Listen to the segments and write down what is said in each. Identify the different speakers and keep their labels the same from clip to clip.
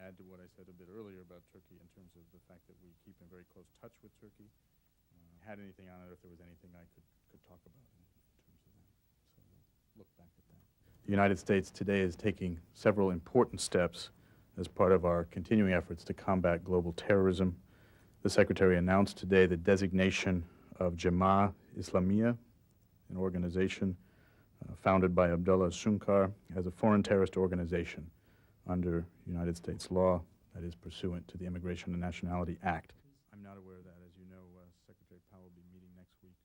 Speaker 1: add to what I said a bit earlier about Turkey in terms of the fact that we keep in very close touch with Turkey. Had anything on it, if there was anything I could talk about in terms of that. So we'll look back at that. The United States today is taking several important steps as part of our continuing efforts to combat global terrorism. The Secretary announced today the designation of Jemaah Islamiyah, an organization founded by Abdullah Sungkar, as a foreign terrorist organization under United States law, that is pursuant to the Immigration and Nationality Act. I'm not aware of that. As you know, Secretary Powell will be meeting next week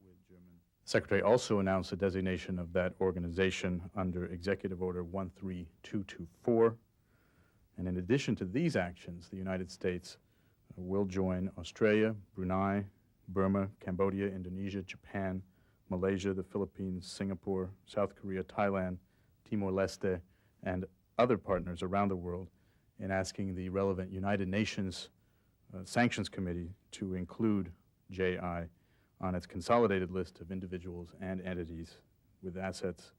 Speaker 1: with German. The Secretary also announced the designation of that organization under Executive Order 13224. And in addition to these actions, the United States will join Australia, Brunei, Burma, Cambodia, Indonesia, Japan, Malaysia, the Philippines, Singapore, South Korea, Thailand, Timor L'Este, and other partners around the world in asking the relevant United Nations Sanctions Committee to include JI on its consolidated list of individuals and entities with assets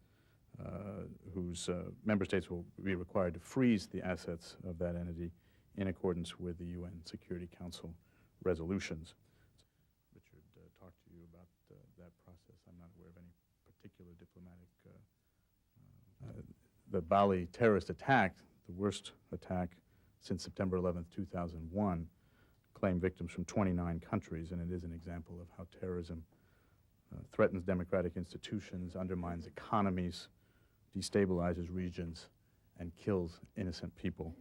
Speaker 1: whose member states will be required to freeze the assets of that entity in accordance with the UN Security Council resolutions. Richard talked to you about that process. I'm not aware of any particular diplomatic. The Bali terrorist attack, the worst attack since September 11th, 2001, claimed victims from 29 countries, and it is an example of how terrorism threatens democratic institutions, undermines economies, destabilizes regions, and kills innocent people.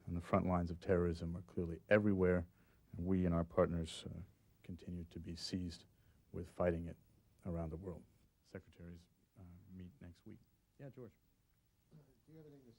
Speaker 1: And the front lines of terrorism are clearly everywhere, and we and our partners continue to be seized with fighting it around the world. Secretaries meet next week. Yeah, George.
Speaker 2: Do you have anything to say?